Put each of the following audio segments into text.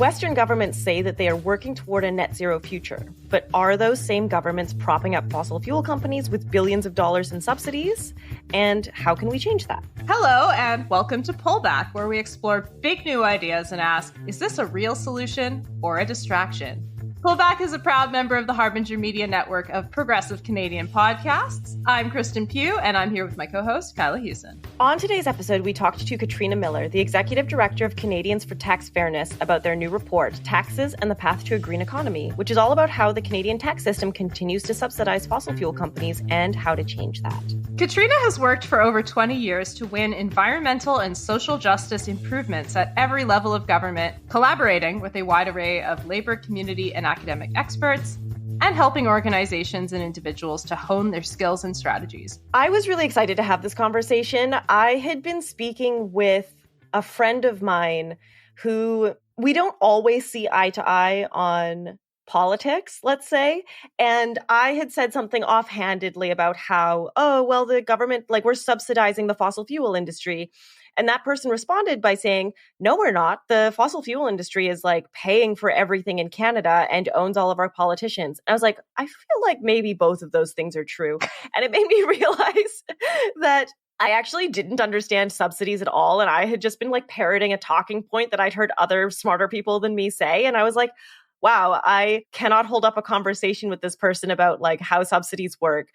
Western governments say that they are working toward a net zero future. But are those same governments propping up fossil fuel companies with billions of dollars in subsidies? And how can we change that? Hello, and welcome to Pullback, where we explore big new ideas and ask, is this a real solution or a distraction? Pullback is a proud member of the Harbinger Media Network of progressive Canadian podcasts. I'm Kristen Pugh, and I'm here with my co-host, Kyla Hewson. On today's episode, we talked to Katrina Miller, the Executive Director of Canadians for Tax Fairness, about their new report, Taxes and the Path to a Green Economy, which is all about how the Canadian tax system continues to subsidize fossil fuel companies and how to change that. Katrina has worked for over 20 years to win environmental and social justice improvements at every level of government, collaborating with a wide array of labor, community, and academic experts, and helping organizations and individuals to hone their skills and strategies. I was really excited to have this conversation. I had been speaking with a friend of mine who we don't always see eye to eye on politics, let's say. And I had said something offhandedly about how, the government, we're subsidizing the fossil fuel industry. And that person responded by saying, no, we're not. The fossil fuel industry is paying for everything in Canada and owns all of our politicians. And I was like, I feel like maybe both of those things are true. And it made me realize that I actually didn't understand subsidies at all. And I had just been parroting a talking point that I'd heard other smarter people than me say. And I was like, wow, I cannot hold up a conversation with this person about how subsidies work.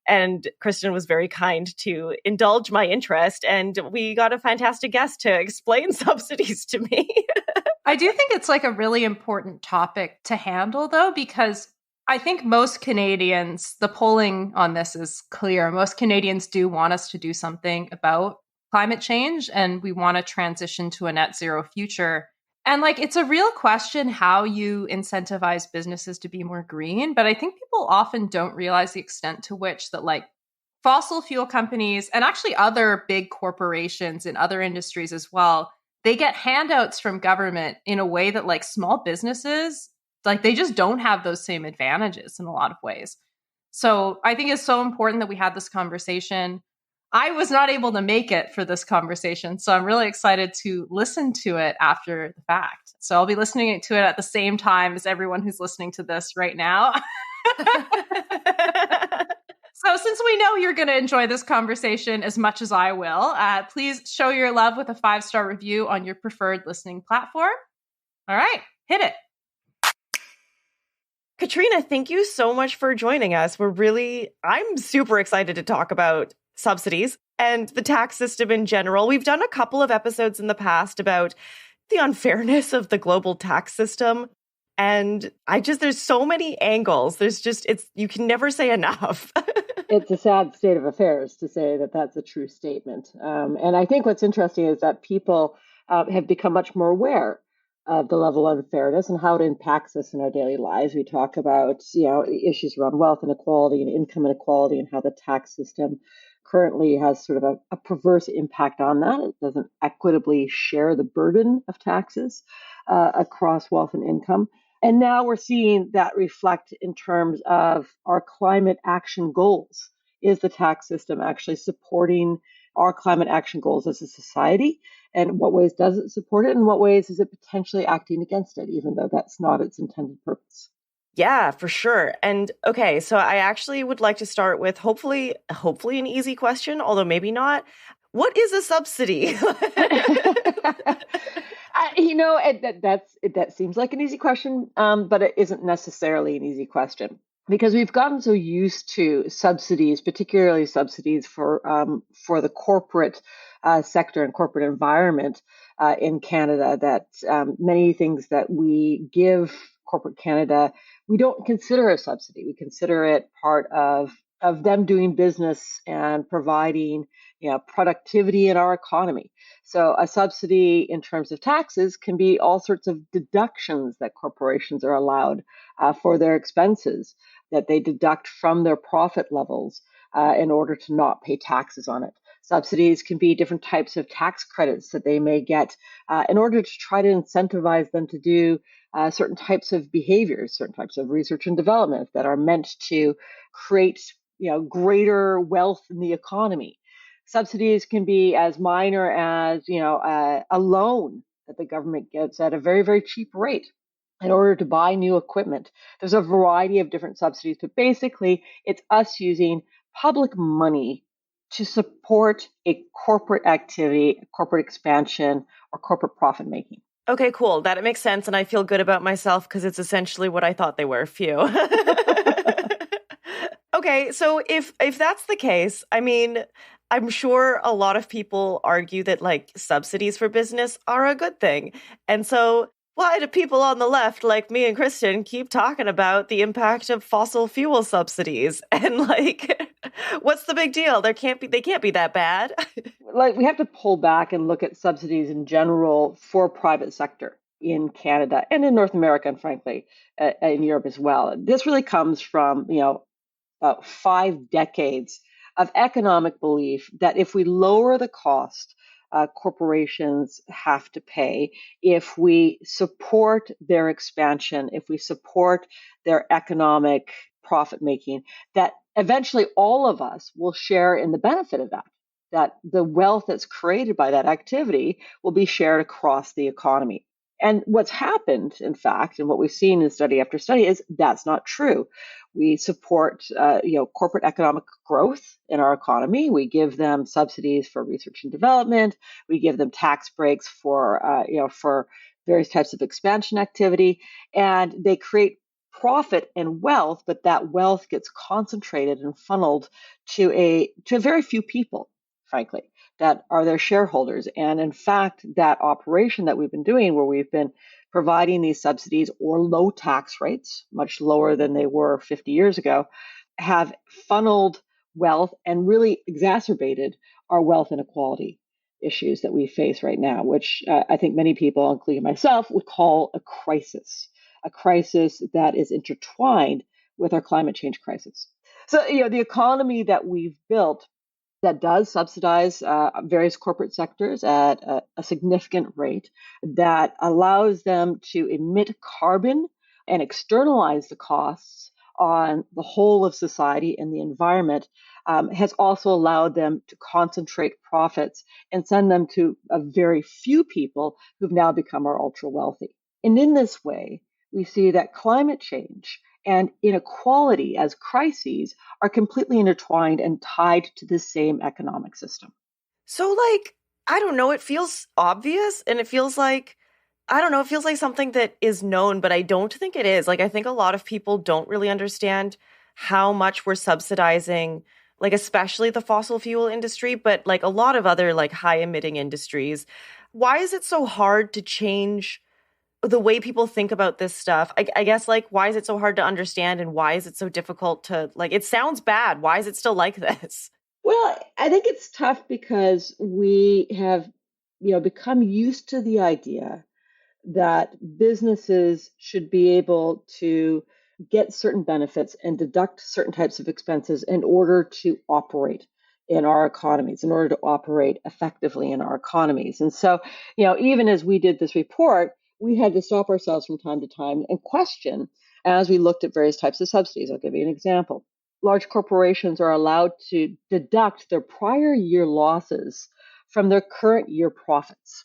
And Kristen was very kind to indulge my interest. And we got a fantastic guest to explain subsidies to me. I do think it's a really important topic to handle, though, because I think most Canadians, the polling on this is clear. Most Canadians do want us to do something about climate change, and we want to transition to a net zero future. And it's a real question how you incentivize businesses to be more green. But I think people often don't realize the extent to which that fossil fuel companies and actually other big corporations in other industries as well, they get handouts from government in a way that small businesses, they just don't have those same advantages in a lot of ways. So I think it's so important that we had this conversation. I was not able to make it for this conversation, so I'm really excited to listen to it after the fact. So I'll be listening to it at the same time as everyone who's listening to this right now. So since we know you're going to enjoy this conversation as much as I will, please show your love with a 5-star review on your preferred listening platform. All right, hit it. Katrina, thank you so much for joining us. I'm super excited to talk about subsidies and the tax system in general. We've done a couple of episodes in the past about the unfairness of the global tax system. And there's so many angles. You can never say enough. It's a sad state of affairs to say that that's a true statement. And I think what's interesting is that people have become much more aware of the level of unfairness and how it impacts us in our daily lives. We talk about, issues around wealth inequality and income inequality and how the tax system currently has sort of a perverse impact on that. It doesn't equitably share the burden of taxes across wealth and income. And now we're seeing that reflect in terms of our climate action goals. Is the tax system actually supporting our climate action goals as a society? And in what ways does it support it? And what ways is it potentially acting against it, even though that's not its intended purpose? Yeah, for sure. And okay, so I actually would like to start with hopefully an easy question, although maybe not. What is a subsidy? That seems like an easy question, but it isn't necessarily an easy question because we've gotten so used to subsidies, particularly subsidies for the corporate sector and corporate environment in Canada, that many things that we give corporate Canada, we don't consider a subsidy. We consider it part of them doing business and providing productivity in our economy. So a subsidy in terms of taxes can be all sorts of deductions that corporations are allowed for their expenses that they deduct from their profit levels in order to not pay taxes on it. Subsidies can be different types of tax credits that they may get in order to try to incentivize them to do certain types of behaviors, certain types of research and development that are meant to create greater wealth in the economy. Subsidies can be as minor as a loan that the government gets at a very, very cheap rate in order to buy new equipment. There's a variety of different subsidies, but basically it's us using public money to support a corporate activity, corporate expansion, or corporate profit making. Okay, cool. That makes sense. And I feel good about myself because it's essentially what I thought they were. Phew. Okay, so if that's the case, I mean, I'm sure a lot of people argue that like subsidies for business are a good thing. And so why do people on the left like me and Kristen keep talking about the impact of fossil fuel subsidies? And like what's the big deal? They can't be that bad. Like, we have to pull back and look at subsidies in general for private sector in Canada and in North America, and frankly, in Europe as well. This really comes from, about 5 decades of economic belief that if we lower the cost corporations have to pay, if we support their expansion, if we support their economic profit making, that eventually all of us will share in the benefit of that. That the wealth that's created by that activity will be shared across the economy. And what's happened, in fact, and what we've seen in study after study is that's not true. We support, corporate economic growth in our economy. We give them subsidies for research and development. We give them tax breaks for various types of expansion activity, and they create profit and wealth. But that wealth gets concentrated and funneled to very few people, frankly, that are their shareholders. And in fact, that operation that we've been doing, where we've been providing these subsidies or low tax rates, much lower than they were 50 years ago, have funneled wealth and really exacerbated our wealth inequality issues that we face right now, which I think many people, including myself, would call a crisis that is intertwined with our climate change crisis. So, the economy that we've built that does subsidize various corporate sectors at a significant rate, that allows them to emit carbon and externalize the costs on the whole of society and the environment, has also allowed them to concentrate profits and send them to a very few people who've now become our ultra wealthy. And in this way, we see that climate change and inequality as crises are completely intertwined and tied to the same economic system. So, like, I don't know, it feels obvious and it feels like, I don't know, it feels like something that is known, but I don't think it is. Like, I think a lot of people don't really understand how much we're subsidizing, like, especially the fossil fuel industry, but like a lot of other like high emitting industries. Why is it so hard to change the way people think about this stuff? I guess, like, why is it so hard to understand and why is it so difficult to, like, it sounds bad. Why is it still like this? Well, I think it's tough because we have, become used to the idea that businesses should be able to get certain benefits and deduct certain types of expenses in order to operate in our economies, in order to operate effectively in our economies. And so, even as we did this report, we had to stop ourselves from time to time and question as we looked at various types of subsidies. I'll give you an example. Large corporations are allowed to deduct their prior year losses from their current year profits,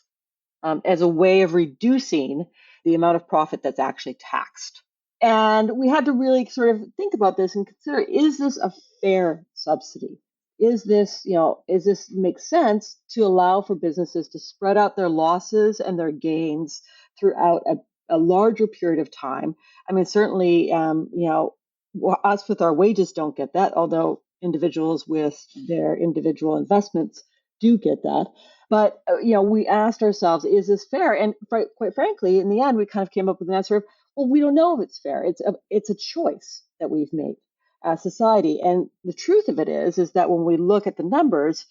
as a way of reducing the amount of profit that's actually taxed. And we had to really sort of think about this and consider, is this a fair subsidy? Does this make sense to allow for businesses to spread out their losses and their gains throughout a larger period of time? I mean, certainly, us with our wages don't get that, although individuals with their individual investments do get that. But we asked ourselves, is this fair? And quite frankly, in the end, we kind of came up with an answer of, well, we don't know if it's fair. It's a choice that we've made as society. And the truth of it is that when we look at the numbers,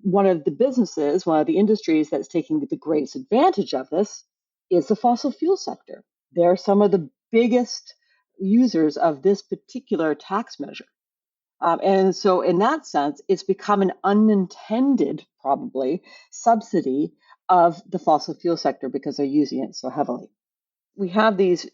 one of the industries that's taking the greatest advantage of this is the fossil fuel sector. They're some of the biggest users of this particular tax measure. And so in that sense, it's become an unintended, probably, subsidy of the fossil fuel sector because they're using it so heavily. We have these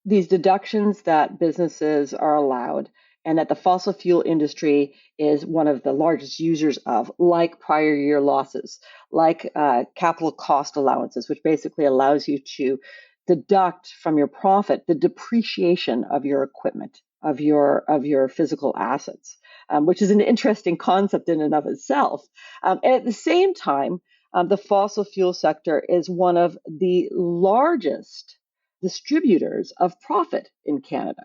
deductions that businesses are allowed. and that the fossil fuel industry is one of the largest users of, like prior year losses, like capital cost allowances, which basically allows you to deduct from your profit the depreciation of your equipment, of your physical assets, which is an interesting concept in and of itself. And at the same time, the fossil fuel sector is one of the largest distributors of profit in Canada.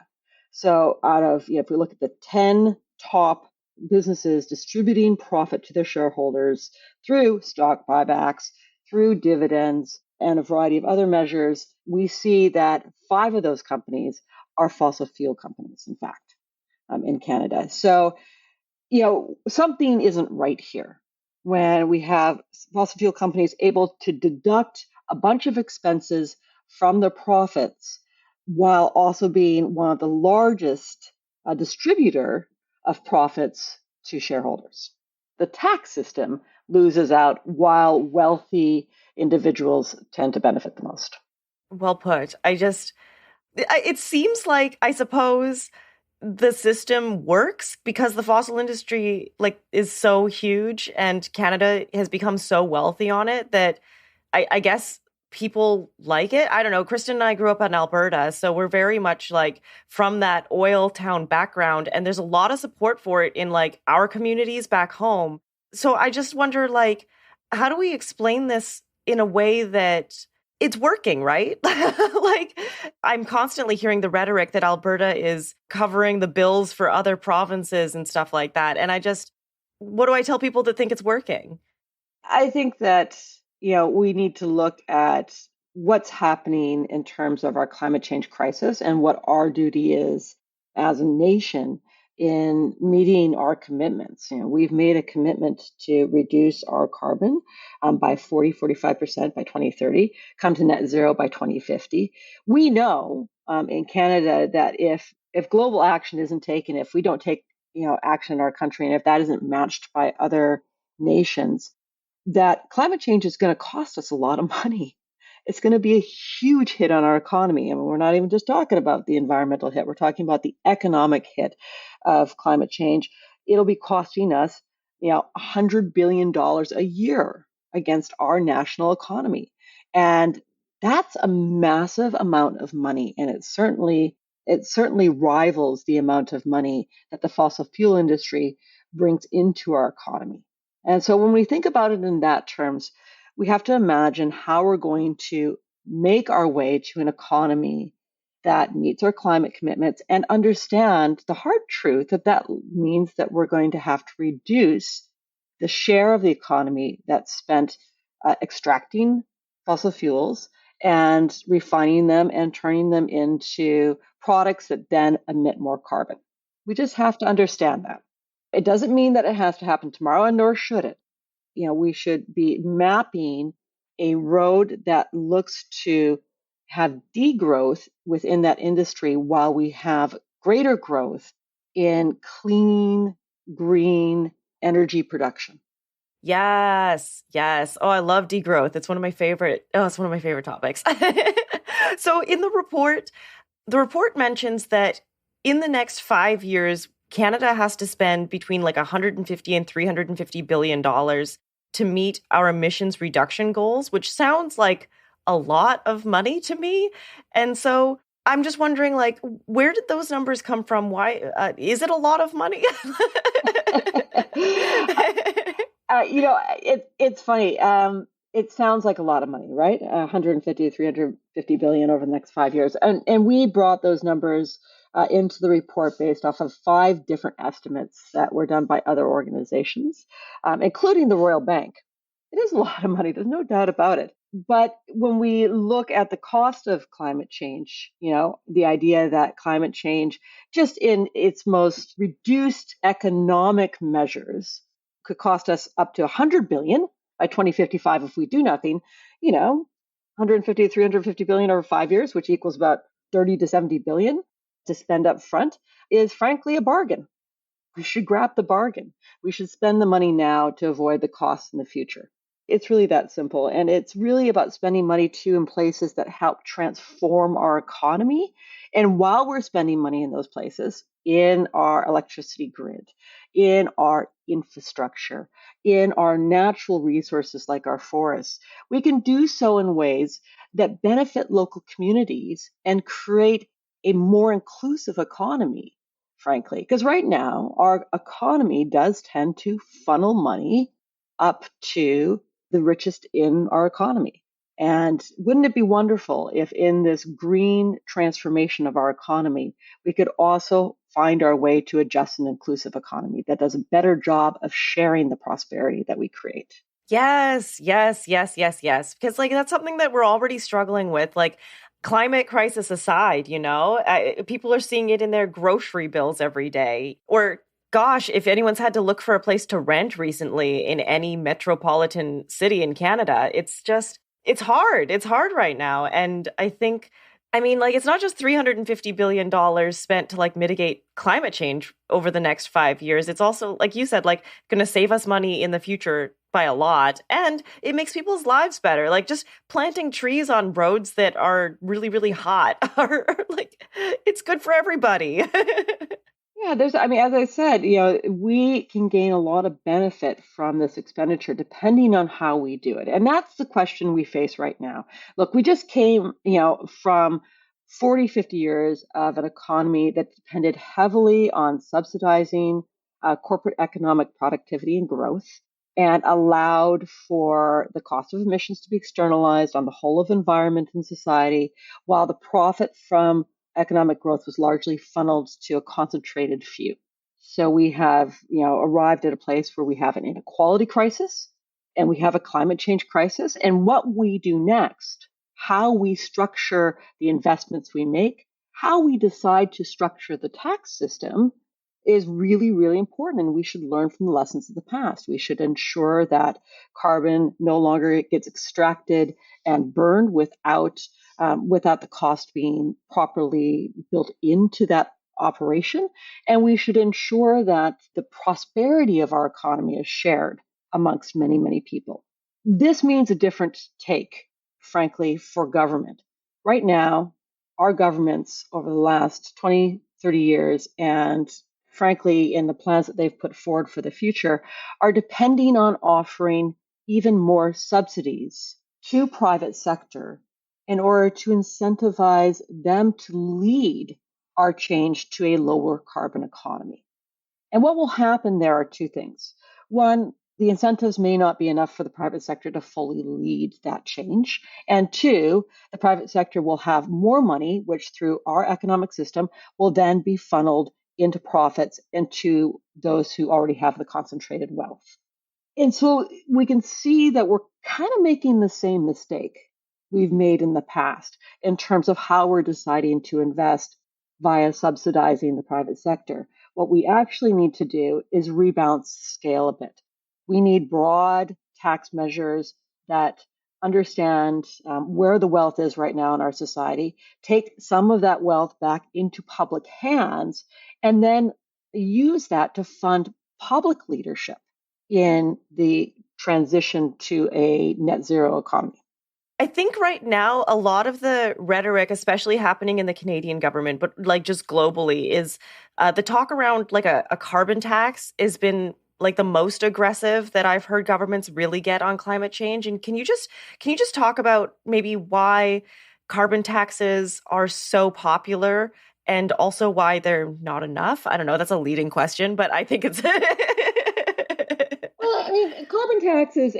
So out of, if we look at the 10 top businesses distributing profit to their shareholders through stock buybacks, through dividends, and a variety of other measures, we see that 5 of those companies are fossil fuel companies, in fact, in Canada. So, something isn't right here when we have fossil fuel companies able to deduct a bunch of expenses from their profits while also being one of the largest distributor of profits to shareholders. The tax system loses out while wealthy individuals tend to benefit the most. Well put. It seems like, I suppose, the system works because the fossil industry is so huge and Canada has become so wealthy on it that I guess people like it. I don't know. Kristen and I grew up in Alberta, so we're very much from that oil town background, and there's a lot of support for it in our communities back home. So I just wonder, how do we explain this in a way that it's working, right? I'm constantly hearing the rhetoric that Alberta is covering the bills for other provinces and stuff like that. And what do I tell people that think it's working? I think that, we need to look at what's happening in terms of our climate change crisis and what our duty is as a nation in meeting our commitments. We've made a commitment to reduce our carbon by 45% by 2030, come to net zero by 2050. We know in Canada that if global action isn't taken, if we don't take action in our country, and if that isn't matched by other nations, that climate change is going to cost us a lot of money. It's going to be a huge hit on our economy. I mean, we're not even just talking about the environmental hit. We're talking about the economic hit of climate change. It'll be costing us, $100 billion a year against our national economy. And that's a massive amount of money. And it certainly rivals the amount of money that the fossil fuel industry brings into our economy. And so when we think about it in that terms, we have to imagine how we're going to make our way to an economy that meets our climate commitments and understand the hard truth that means that we're going to have to reduce the share of the economy that's spent extracting fossil fuels and refining them and turning them into products that then emit more carbon. We just have to understand that. It doesn't mean that it has to happen tomorrow, and nor should it. We should be mapping a road that looks to have degrowth within that industry while we have greater growth in clean, green energy production. Yes, yes. Oh, I love degrowth. It's one of my favorite. Oh, it's one of my favorite topics. So in the report mentions that in the next 5 years, Canada has to spend between 150 and $350 billion to meet our emissions reduction goals, which sounds like a lot of money to me. And so I'm just wondering, where did those numbers come from? Why is it a lot of money? It's funny. It sounds like a lot of money, right? 150 to 350 billion over the next 5 years. And we brought those numbers into the report based off of 5 different estimates that were done by other organizations, including the Royal Bank. It is a lot of money. There's no doubt about it. But when we look at the cost of climate change, the idea that climate change, just in its most reduced economic measures, could cost us up to 100 billion by 2055 if we do nothing, 150 to 350 billion over 5 years, which equals about 30 to 70 billion to spend up front, is frankly a bargain. We should grab the bargain. We should spend the money now to avoid the costs in the future. It's really that simple. And it's really about spending money too in places that help transform our economy. And while we're spending money in those places, in our electricity grid, in our infrastructure, in our natural resources like our forests, we can do so in ways that benefit local communities and create a more inclusive economy, frankly. Because right now, our economy does tend to funnel money up to the richest in our economy. And wouldn't it be wonderful if in this green transformation of our economy, we could also find our way to a just and inclusive economy that does a better job of sharing the prosperity that we create? Yes, yes, yes, yes, yes. Because like that's something that we're already struggling with. Like climate crisis aside, people are seeing it in their grocery bills every day. Or gosh, if anyone's had to look for a place to rent recently in any metropolitan city in Canada, it's hard. It's hard right now. And I mean, like, it's not just $350 billion spent to like mitigate climate change over the next 5 years. It's also, like you said, like going to save us money in the future by a lot. And it makes people's lives better. Like just planting trees on roads that are really, really hot are like, it's good for everybody. Yeah, I mean, as I said, we can gain a lot of benefit from this expenditure depending on how we do it. And that's the question we face right now. Look, we just came, from 40, 50 years of an economy that depended heavily on subsidizing corporate economic productivity and growth and allowed for the cost of emissions to be externalized on the whole of environment and society, while the profit from economic growth was largely funneled to a concentrated few. So we have, arrived at a place where we have an inequality crisis and we have a climate change crisis. And what we do next, how we structure the investments we make, how we decide to structure the tax system is really, really important. And we should learn from the lessons of the past. We should ensure that carbon no longer gets extracted and burned without the cost being properly built into that operation. And we should ensure that the prosperity of our economy is shared amongst many, many people. This means a different take, frankly, for government. Right now, our governments over the last 20, 30 years, and frankly, in the plans that they've put forward for the future, are depending on offering even more subsidies to private sector in order to incentivize them to lead our change to a lower carbon economy. And what will happen there are two things. One, the incentives may not be enough for the private sector to fully lead that change. And two, the private sector will have more money, which through our economic system will then be funneled into profits and to those who already have the concentrated wealth. And so we can see that we're kind of making the same mistake we've made in the past in terms of how we're deciding to invest via subsidizing the private sector. What we actually need to do is rebalance scale a bit. We need broad tax measures that understand where the wealth is right now in our society, take some of that wealth back into public hands, and then use that to fund public leadership in the transition to a net zero economy. I think right now, a lot of the rhetoric, especially happening in the Canadian government, but like just globally, is the talk around like a carbon tax has been like the most aggressive that I've heard governments really get on climate change. And can you just talk about maybe why carbon taxes are so popular and also why they're not enough? I don't know. That's a leading question, but I think it's Well, I mean, carbon taxes,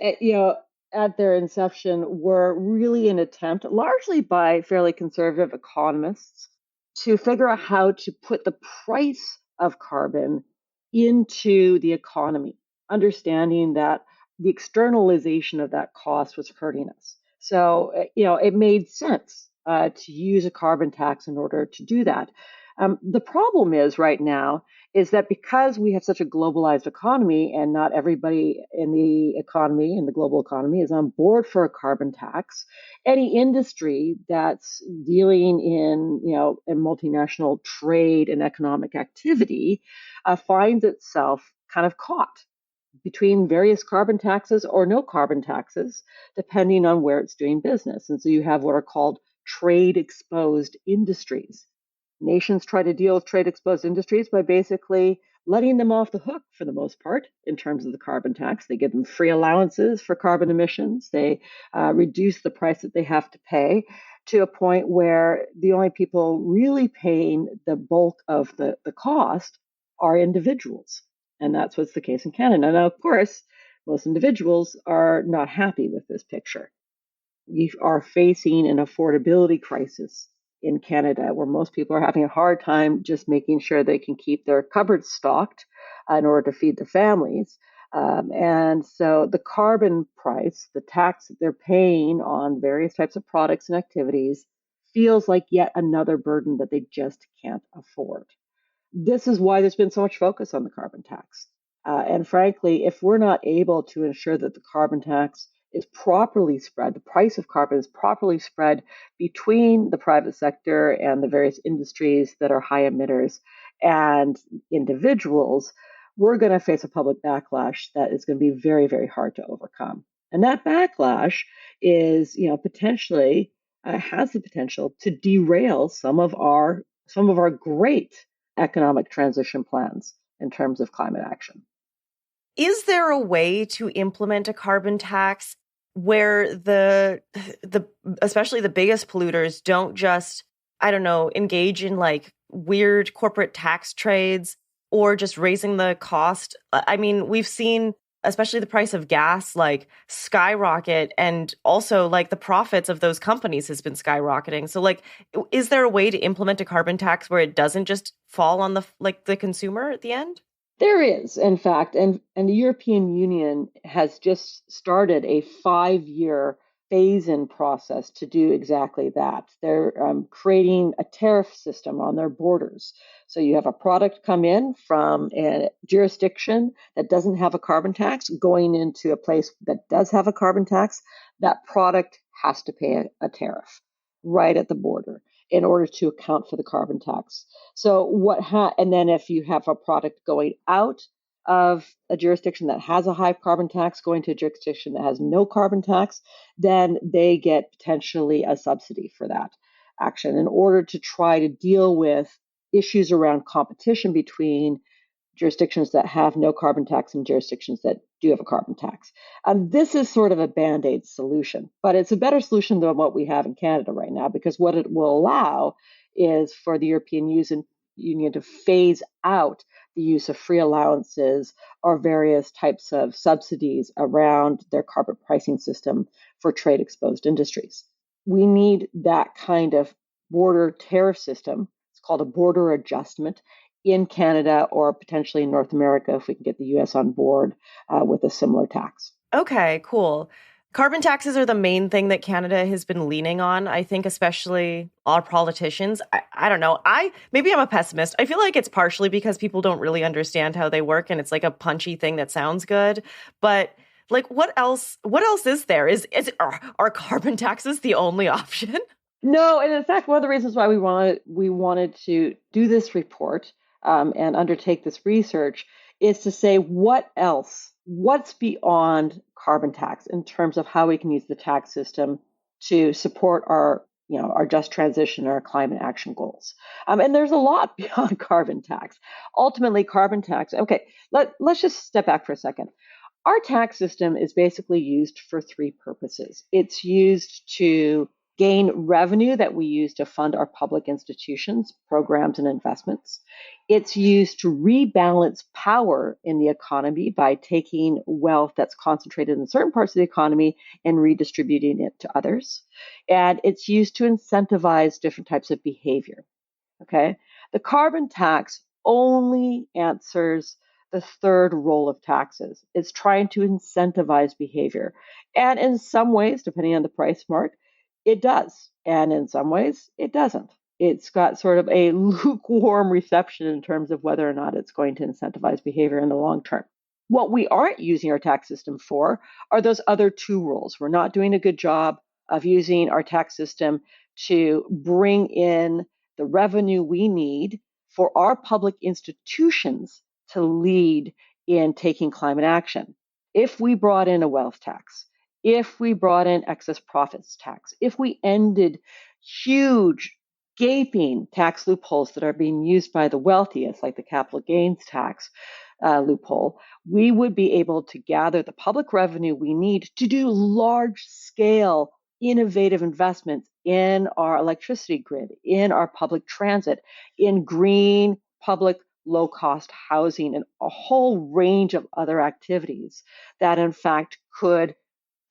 at their inception were really an attempt, largely by fairly conservative economists, to figure out how to put the price of carbon into the economy, understanding that the externalization of that cost was hurting us. So, it made sense to use a carbon tax in order to do that. The problem is right now is that because we have such a globalized economy and not everybody in the global economy is on board for a carbon tax, any industry that's dealing in multinational trade and economic activity finds itself kind of caught between various carbon taxes or no carbon taxes, depending on where it's doing business. And so you have what are called trade exposed industries. Nations try to deal with trade exposed industries by basically letting them off the hook for the most part in terms of the carbon tax. They give them free allowances for carbon emissions. They reduce the price that they have to pay to a point where the only people really paying the bulk of the cost are individuals. And that's what's the case in Canada. Now, of course, most individuals are not happy with this picture. We are facing an affordability crisis in Canada where most people are having a hard time just making sure they can keep their cupboards stocked in order to feed their families. And so the carbon price, the tax that they're paying on various types of products and activities, feels like yet another burden that they just can't afford. This is why there's been so much focus on the carbon tax. And frankly, if we're not able to ensure that the carbon tax is properly spread, the price of carbon is properly spread between the private sector and the various industries that are high emitters and individuals, we're going to face a public backlash that is going to be very, very hard to overcome. And that backlash is, potentially has the potential to derail some of our great economic transition plans in terms of climate action. Is there a way to implement a carbon tax where the especially the biggest polluters don't just, I don't know, engage in like weird corporate tax trades or just raising the cost? I mean, we've seen especially the price of gas like skyrocket, and also like the profits of those companies has been skyrocketing. So like, is there a way to implement a carbon tax where it doesn't just fall on the consumer at the end? There is, in fact, and the European Union has just started a 5-year phase-in process to do exactly that. They're creating a tariff system on their borders. So you have a product come in from a jurisdiction that doesn't have a carbon tax going into a place that does have a carbon tax. That product has to pay a tariff right at the border in order to account for the carbon tax. So and then if you have a product going out of a jurisdiction that has a high carbon tax going to a jurisdiction that has no carbon tax, then they get potentially a subsidy for that action in order to try to deal with issues around competition between jurisdictions that have no carbon tax and jurisdictions that do have a carbon tax. This is sort of a Band-Aid solution, but it's a better solution than what we have in Canada right now, because what it will allow is for the European Union to phase out the use of free allowances or various types of subsidies around their carbon pricing system for trade exposed industries. We need that kind of border tariff system. It's called a border adjustment in Canada or potentially in North America if we can get the US on board with a similar tax. Okay, cool. Carbon taxes are the main thing that Canada has been leaning on. I think especially our politicians. I don't know. Maybe I'm a pessimist. I feel like it's partially because people don't really understand how they work and it's like a punchy thing that sounds good. But like what else is there? Are carbon taxes the only option? No, and in fact, one of the reasons why we wanted to do this report and undertake this research is to say what else, what's beyond carbon tax in terms of how we can use the tax system to support our just transition, our climate action goals. And there's a lot beyond carbon tax. Ultimately, carbon tax. Okay, let's just step back for a second. Our tax system is basically used for 3 purposes. It's used to gain revenue that we use to fund our public institutions, programs, and investments. It's used to rebalance power in the economy by taking wealth that's concentrated in certain parts of the economy and redistributing it to others. And it's used to incentivize different types of behavior. Okay? The carbon tax only answers the third role of taxes. It's trying to incentivize behavior. And in some ways, depending on the price mark, it does. And in some ways, it doesn't. It's got sort of a lukewarm reception in terms of whether or not it's going to incentivize behavior in the long term. What we aren't using our tax system for are those other 2 roles. We're not doing a good job of using our tax system to bring in the revenue we need for our public institutions to lead in taking climate action. If we brought in a wealth tax, if we brought in excess profits tax, if we ended huge gaping tax loopholes that are being used by the wealthiest, like the capital gains tax loophole, we would be able to gather the public revenue we need to do large scale innovative investments in our electricity grid, in our public transit, in green public low cost housing, and a whole range of other activities that in fact could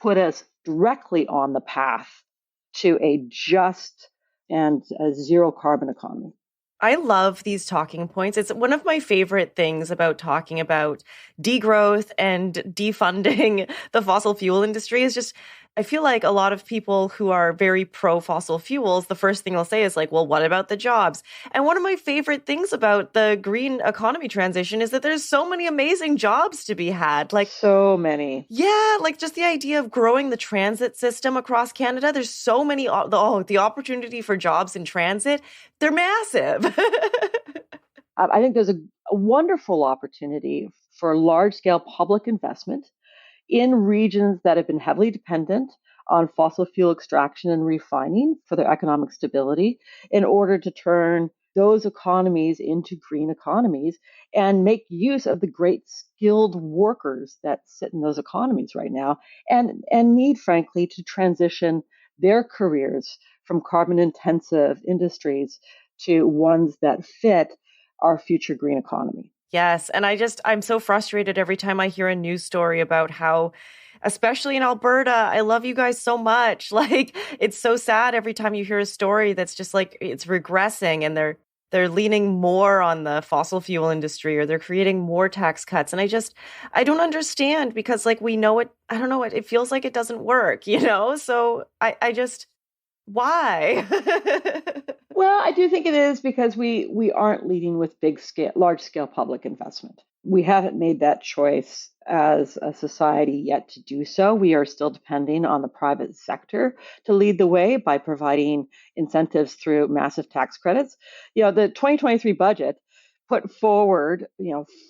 put us directly on the path to a just and a zero carbon economy. I love these talking points. It's one of my favorite things about talking about degrowth and defunding the fossil fuel industry is just, I feel like a lot of people who are very pro fossil fuels, the first thing they'll say is like, well, what about the jobs? And one of my favorite things about the green economy transition is that there's so many amazing jobs to be had. Like, so many. Yeah, like just the idea of growing the transit system across Canada. There's so many, the opportunity for jobs in transit, they're massive. I think there's a wonderful opportunity for large scale public investment in regions that have been heavily dependent on fossil fuel extraction and refining for their economic stability in order to turn those economies into green economies and make use of the great skilled workers that sit in those economies right now and need, frankly, to transition their careers from carbon intensive industries to ones that fit our future green economy. Yes. And I'm so frustrated every time I hear a news story about how, especially in Alberta, I love you guys so much. Like, it's so sad every time you hear a story that's just like, it's regressing and they're leaning more on the fossil fuel industry or they're creating more tax cuts. And I don't understand because like we know it, I don't know, it feels like it doesn't work, you know? So why? Well, I do think it is because we aren't leading with large scale public investment. We haven't made that choice as a society yet to do so. We are still depending on the private sector to lead the way by providing incentives through massive tax credits. The 2023 budget put forward,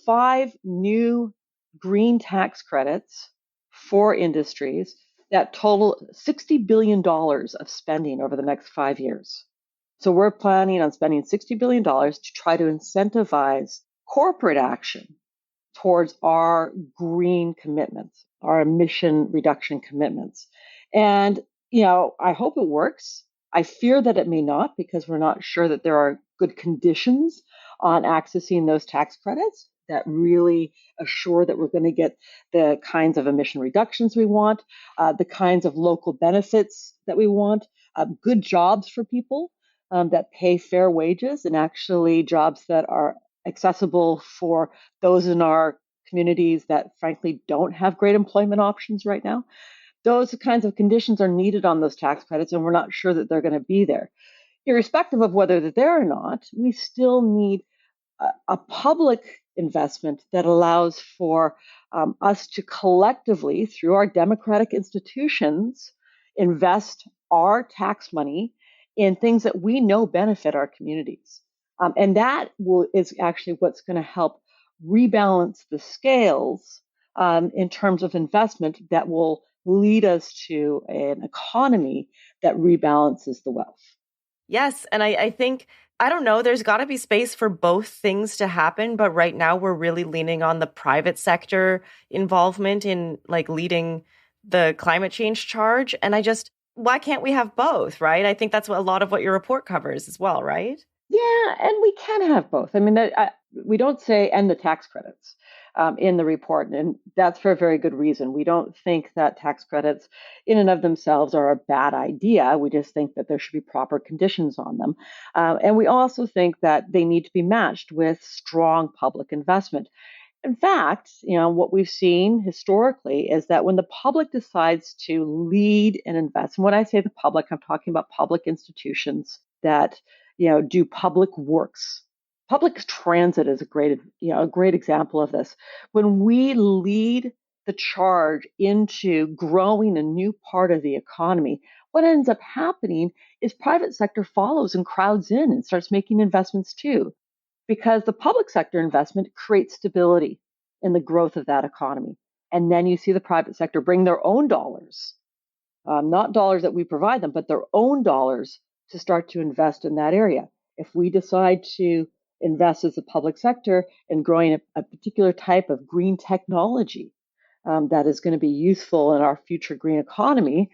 5 new green tax credits for industries that total $60 billion of spending over the next 5 years. So we're planning on spending $60 billion to try to incentivize corporate action towards our green commitments, our emission reduction commitments. And, I hope it works. I fear that it may not because we're not sure that there are good conditions on accessing those tax credits that really assure that we're going to get the kinds of emission reductions we want, the kinds of local benefits that we want, good jobs for people that pay fair wages, and actually jobs that are accessible for those in our communities that frankly don't have great employment options right now. Those kinds of conditions are needed on those tax credits, and we're not sure that they're going to be there. Irrespective of whether they're there or not, we still need a public investment that allows for us to collectively, through our democratic institutions, invest our tax money in things that we know benefit our communities. And that is actually what's going to help rebalance the scales in terms of investment that will lead us to an economy that rebalances the wealth. Yes. And I think, I don't know, there's got to be space for both things to happen. But right now we're really leaning on the private sector involvement in like leading the climate change charge. And why can't we have both, right? I think that's a lot of what your report covers as well, right? Yeah, and we can have both. I mean, we don't say end the tax credits in the report, and that's for a very good reason. We don't think that tax credits in and of themselves are a bad idea. We just think that there should be proper conditions on them. And we also think that they need to be matched with strong public investment. In fact, what we've seen historically is that when the public decides to lead and invest, and when I say the public, I'm talking about public institutions that do public works. Public transit is a great example of this. When we lead the charge into growing a new part of the economy, what ends up happening is private sector follows and crowds in and starts making investments too, because the public sector investment creates stability in the growth of that economy. And then you see the private sector bring their own dollars, not dollars that we provide them, but their own dollars to start to invest in that area. If we decide to invest as a public sector in growing a particular type of green technology that is going to be useful in our future green economy,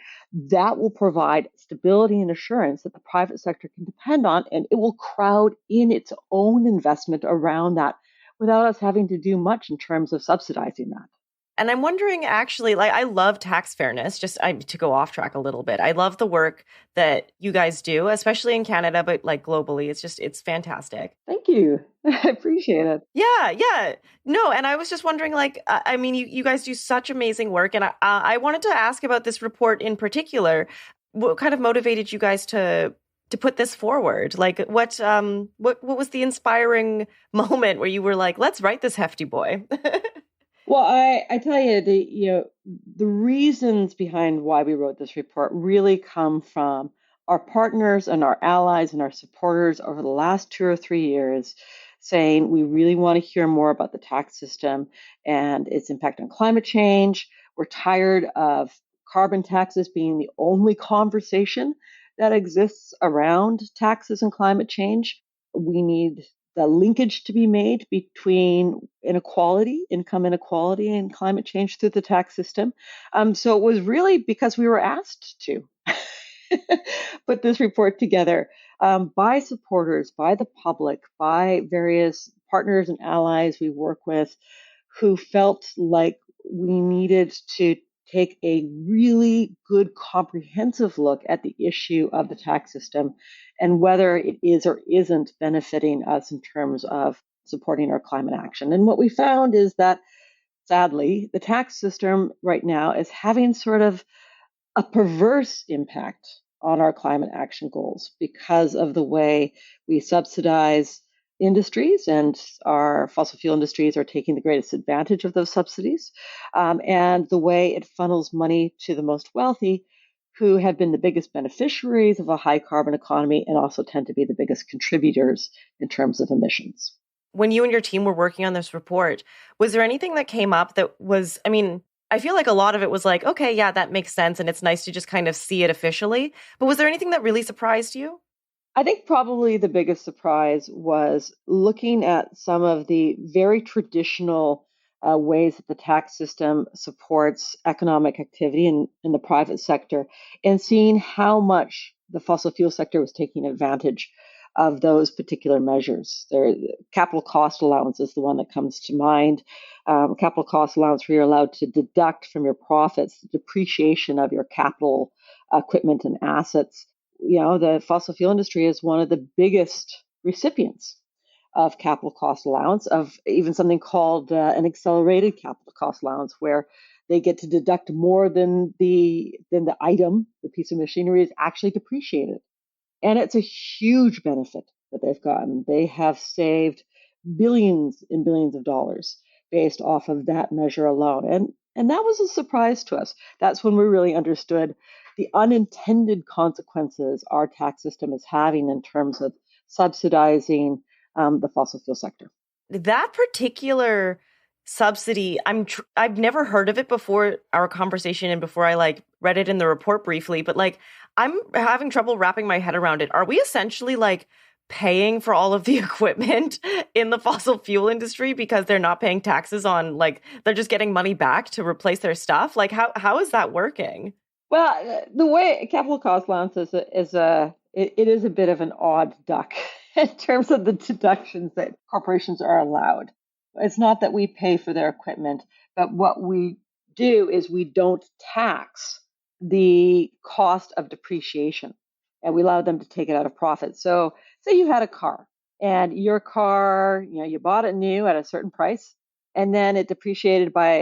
that will provide stability and assurance that the private sector can depend on, and it will crowd in its own investment around that without us having to do much in terms of subsidizing that. And I'm wondering, actually, like, I love tax fairness, to go off track a little bit. I love the work that you guys do, especially in Canada, but like globally. It's fantastic. Thank you. I appreciate it. Yeah. No, and I was just wondering, like, I mean, you guys do such amazing work. And I wanted to ask about this report in particular. What kind of motivated you guys to put this forward? Like, what was the inspiring moment where you were like, let's write this hefty boy? Well, I tell you, the reasons behind why we wrote this report really come from our partners and our allies and our supporters over the last 2 or 3 years saying we really want to hear more about the tax system and its impact on climate change. We're tired of carbon taxes being the only conversation that exists around taxes and climate change. We need the linkage to be made between income inequality, and climate change through the tax system. So it was really because we were asked to put this report together by supporters, by the public, by various partners and allies we work with who felt like we needed to take a really good comprehensive look at the issue of the tax system and whether it is or isn't benefiting us in terms of supporting our climate action. And what we found is that, sadly, the tax system right now is having sort of a perverse impact on our climate action goals because of the way we subsidize industries, and our fossil fuel industries are taking the greatest advantage of those subsidies, and the way it funnels money to the most wealthy, who have been the biggest beneficiaries of a high carbon economy and also tend to be the biggest contributors in terms of emissions. When you and your team were working on this report, was there anything that came up that was, I mean, I feel like a lot of it was like, okay, yeah, that makes sense. And it's nice to just kind of see it officially. But was there anything that really surprised you? I think probably the biggest surprise was looking at some of the very traditional ways that the tax system supports economic activity in the private sector and seeing how much the fossil fuel sector was taking advantage of those particular measures. Capital cost allowance is the one that comes to mind. Capital cost allowance, where you're allowed to deduct from your profits the depreciation of your capital equipment and assets. The fossil fuel industry is one of the biggest recipients of capital cost allowance, of even something called an accelerated capital cost allowance, where they get to deduct more than the item, the piece of machinery, is actually depreciated. And it's a huge benefit that they've gotten. They have saved billions and billions of dollars based off of that measure alone. And that was a surprise to us. That's when we really understood the unintended consequences our tax system is having in terms of subsidizing the fossil fuel sector. That particular subsidy, I've never heard of it before our conversation and before I read it in the report briefly, but I'm having trouble wrapping my head around it. Are we essentially paying for all of the equipment in the fossil fuel industry because they're not paying taxes on, they're just getting money back to replace their stuff? How is that working? Well, the way capital cost allowance is a bit of an odd duck in terms of the deductions that corporations are allowed. It's not that we pay for their equipment, but what we do is we don't tax the cost of depreciation, and we allow them to take it out of profit. So say you had a car, and your car, you bought it new at a certain price, and then it depreciated by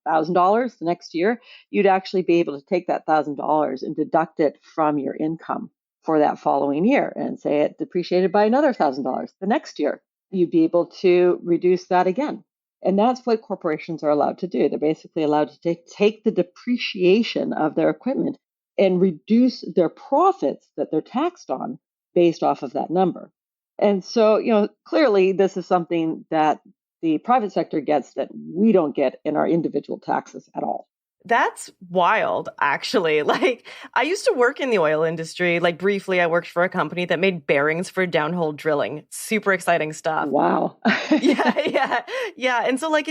$1,000 the next year. You'd actually be able to take that $1,000 and deduct it from your income for that following year, and say it depreciated by another $1,000 the next year. You'd be able to reduce that again. And that's what corporations are allowed to do. They're basically allowed to take the depreciation of their equipment and reduce their profits that they're taxed on based off of that number. And so, clearly this is something that the private sector gets that we don't get in our individual taxes at all. That's wild, actually. Like, I used to work in the oil industry. Like, briefly, I worked for a company that made bearings for downhole drilling. Super exciting stuff. Wow. Yeah, yeah, yeah. And so, like,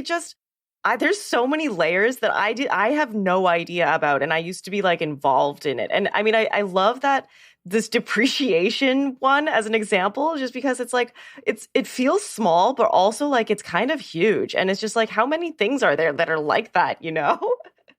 there's so many layers that I have no idea about. And I used to be like involved in it. And I mean, I love that this depreciation one as an example, just because it's like, it feels small, but also like it's kind of huge. And it's just like, how many things are there that are like that, you know?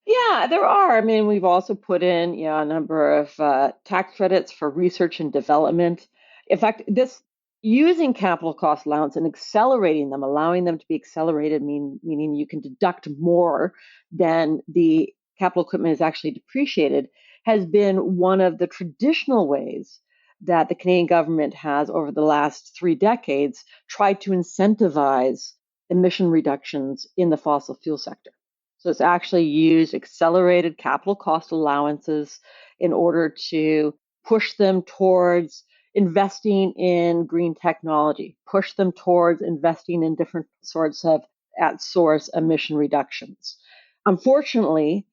Yeah, there are. I mean, we've also put in, a number of tax credits for research and development. In fact, this using capital cost allowance and accelerating them, allowing them to be accelerated, meaning you can deduct more than the capital equipment is actually depreciated, has been one of the traditional ways that the Canadian government has, over the last 3 decades, tried to incentivize emission reductions in the fossil fuel sector. So it's actually used accelerated capital cost allowances in order to push them towards investing in green technology, push them towards investing in different sorts of at source emission reductions. Unfortunately,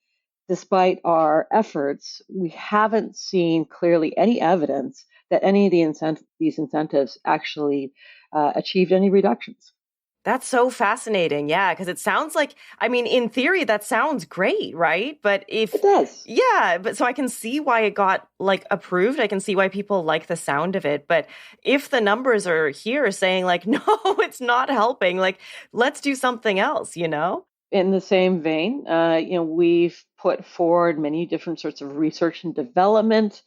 despite our efforts, we haven't seen clearly any evidence that any of these incentives actually achieved any reductions. That's so fascinating. Yeah, because it sounds like, I mean, in theory, that sounds great, right? But It does. yeah, but so I can see why it got like approved. I can see why people like the sound of it. But if the numbers are here saying like, no, it's not helping, like, let's do something else, you know? In the same vein, we've put forward many different sorts of research and development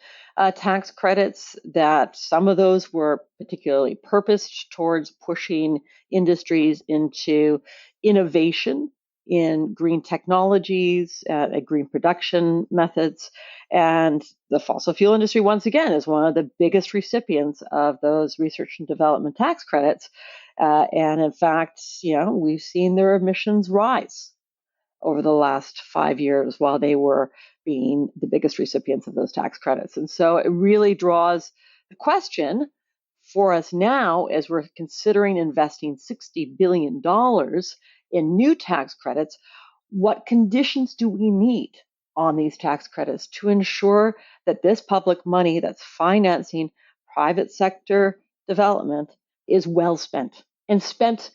tax credits. That some of those were particularly purposed towards pushing industries into innovation in green technologies, green production methods. And the fossil fuel industry, once again, is one of the biggest recipients of those research and development tax credits. And in fact, we've seen their emissions rise over the last 5 years while they were being the biggest recipients of those tax credits. And so it really draws the question for us now, as we're considering investing $60 billion in new tax credits, what conditions do we need on these tax credits to ensure that this public money that's financing private sector development is well spent and spent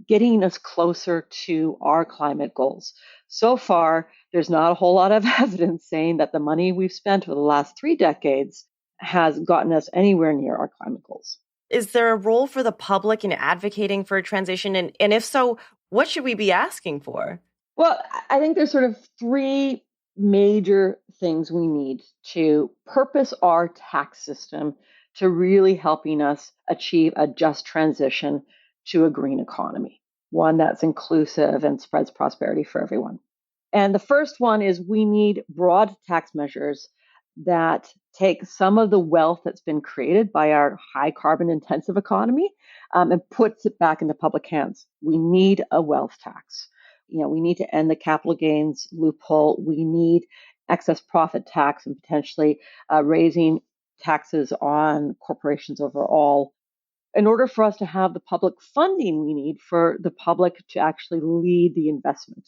getting us closer to our climate goals? So far, there's not a whole lot of evidence saying that the money we've spent over the last 3 decades has gotten us anywhere near our climate goals. Is there a role for the public in advocating for a transition? And if so, what should we be asking for? Well, I think there's sort of three major things we need to purpose our tax system to really helping us achieve a just transition to a green economy, one that's inclusive and spreads prosperity for everyone. And the first one is we need broad tax measures that take some of the wealth that's been created by our high carbon intensive economy and puts it back into public hands. We need a wealth tax. We need to end the capital gains loophole. We need excess profit tax and potentially raising taxes on corporations overall in order for us to have the public funding we need for the public to actually lead the investment.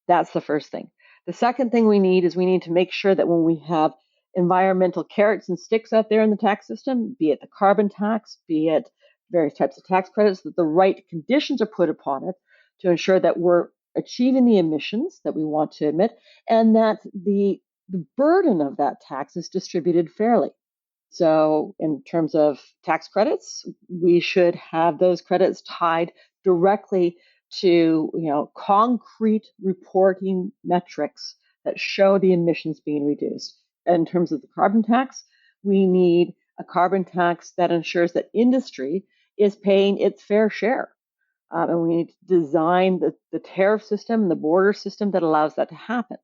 That's the first thing. The second thing we need to make sure that when we have environmental carrots and sticks out there in the tax system, be it the carbon tax, be it various types of tax credits, that the right conditions are put upon it to ensure that we're achieving the emissions that we want to emit, and that the burden of that tax is distributed fairly. So in terms of tax credits, we should have those credits tied directly to concrete reporting metrics that show the emissions being reduced. In terms of the carbon tax, we need a carbon tax that ensures that industry is paying its fair share. And we need to design the tariff system, the border system that allows that to happen.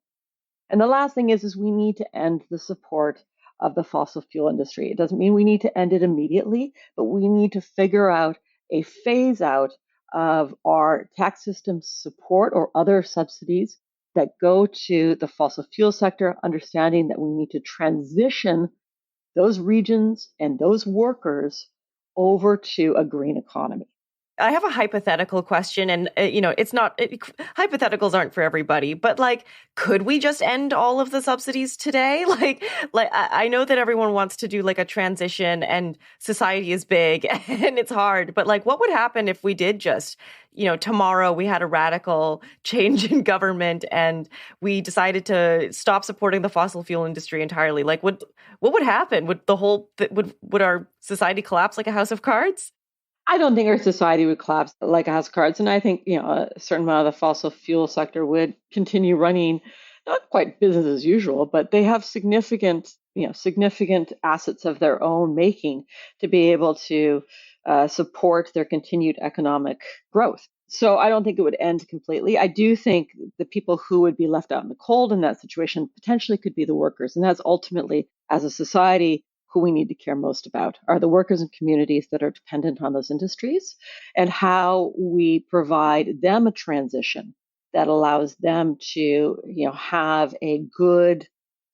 And the last thing is we need to end the support of the fossil fuel industry. It doesn't mean we need to end it immediately, but we need to figure out a phase out of our tax system support or other subsidies that go to the fossil fuel sector, understanding that we need to transition those regions and those workers over to a green economy. I have a hypothetical question, and it's not hypotheticals aren't for everybody, but like, could we just end all of the subsidies today? Like I know that everyone wants to do like a transition, and society is big and it's hard, but like, what would happen if we did just, tomorrow we had a radical change in government and we decided to stop supporting the fossil fuel industry entirely? Like, what would happen? Would our society collapse like a house of cards? I don't think our society would collapse like a house of cards. And I think, a certain amount of the fossil fuel sector would continue running, not quite business as usual, but they have significant assets of their own making to be able to support their continued economic growth. So I don't think it would end completely. I do think the people who would be left out in the cold in that situation potentially could be the workers. And that's ultimately, as a society, who we need to care most about are the workers and communities that are dependent on those industries, and how we provide them a transition that allows them to, have a good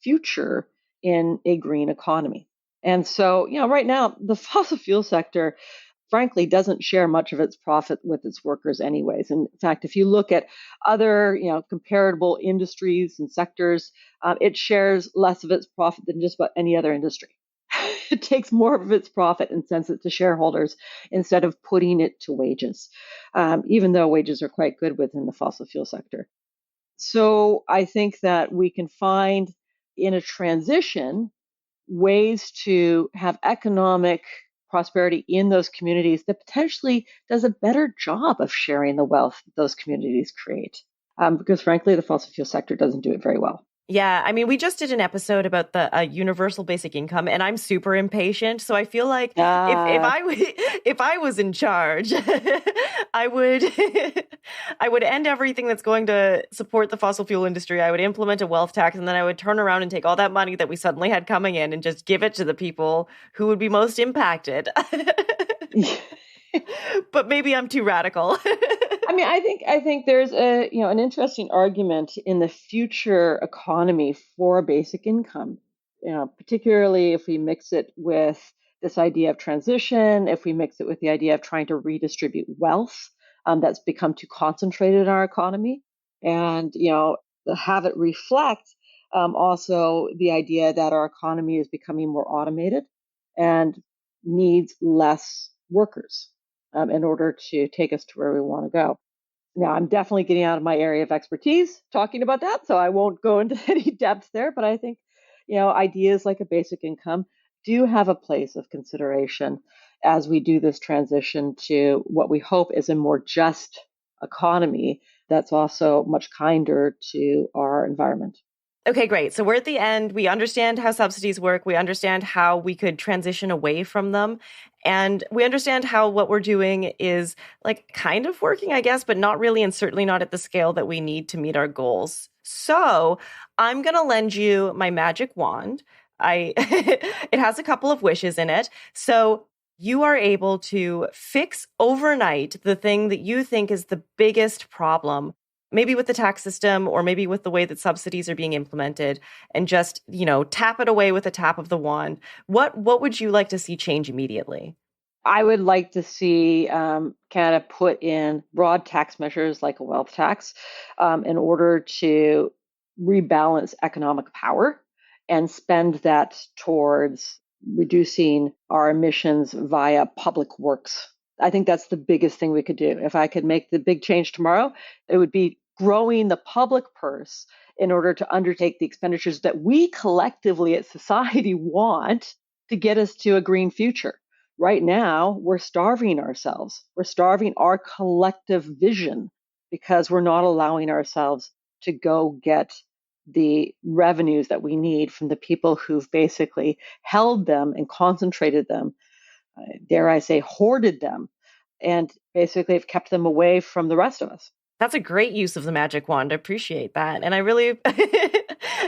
future in a green economy. And so, right now, the fossil fuel sector, frankly, doesn't share much of its profit with its workers anyways. And in fact, if you look at other, comparable industries and sectors, it shares less of its profit than just about any other industry. It takes more of its profit and sends it to shareholders instead of putting it to wages, even though wages are quite good within the fossil fuel sector. So I think that we can find in a transition ways to have economic prosperity in those communities that potentially does a better job of sharing the wealth those communities create. Because frankly, the fossil fuel sector doesn't do it very well. Yeah, I mean, we just did an episode about the universal basic income, and I'm super impatient. So I feel like if I was in charge, I would I would end everything that's going to support the fossil fuel industry. I would implement a wealth tax, and then I would turn around and take all that money that we suddenly had coming in and just give it to the people who would be most impacted. But maybe I'm too radical. I mean, I think there's an interesting argument in the future economy for a basic income, particularly if we mix it with this idea of transition, if we mix it with the idea of trying to redistribute wealth that's become too concentrated in our economy, and have it reflect also the idea that our economy is becoming more automated and needs less workers in order to take us to where we want to go. Now, I'm definitely getting out of my area of expertise talking about that, so I won't go into any depth there, but I think, ideas like a basic income do have a place of consideration as we do this transition to what we hope is a more just economy that's also much kinder to our environment. Okay, great. So we're at the end. We understand how subsidies work. We understand how we could transition away from them. And we understand how what we're doing is like kind of working, I guess, but not really, and certainly not at the scale that we need to meet our goals. So I'm going to lend you my magic wand. It has a couple of wishes in it. So you are able to fix overnight the thing that you think is the biggest problem, maybe with the tax system or maybe with the way that subsidies are being implemented, and just, tap it away with a tap of the wand. What would you like to see change immediately? I would like to see Canada put in broad tax measures like a wealth tax in order to rebalance economic power and spend that towards reducing our emissions via public works. I think that's the biggest thing we could do. If I could make the big change tomorrow, it would be growing the public purse in order to undertake the expenditures that we collectively as society want to get us to a green future. Right now, we're starving ourselves. We're starving our collective vision because we're not allowing ourselves to go get the revenues that we need from the people who've basically held them and concentrated them, dare I say, hoarded them, and basically have kept them away from the rest of us. That's a great use of the magic wand. I appreciate that. And I really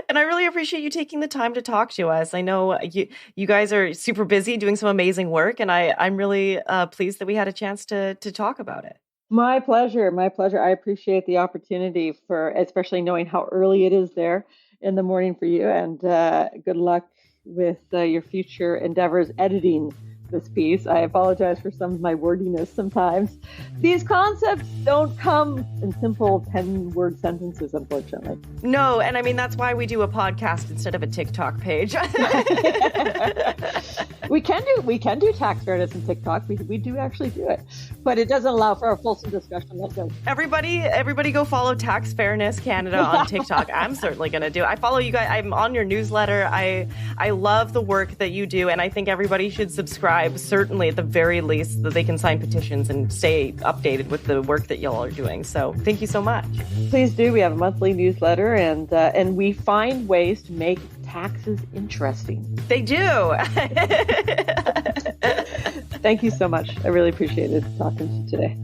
and I really appreciate you taking the time to talk to us. I know you guys are super busy doing some amazing work, and I'm really pleased that we had a chance to talk about it. My pleasure. My pleasure. I appreciate the opportunity, for especially knowing how early it is there in the morning for you, and good luck with your future endeavors editing this piece. I apologize for some of my wordiness sometimes. These concepts don't come in simple 10-word sentences, unfortunately. No, and I mean, that's why we do a podcast instead of a TikTok page. We can do tax fairness in TikTok. We do actually do it, but it doesn't allow for a fulsome discussion. That's good. Everybody go follow Tax Fairness Canada on TikTok. I'm certainly going to do it. I follow you guys. I'm on your newsletter. I love the work that you do, and I think everybody should subscribe, certainly at the very least, that they can sign petitions and stay updated with the work that y'all are doing. So thank you so much. Please do. We have a monthly newsletter, and we find ways to make taxes interesting. They do. Thank you so much. I really appreciated talking to you today.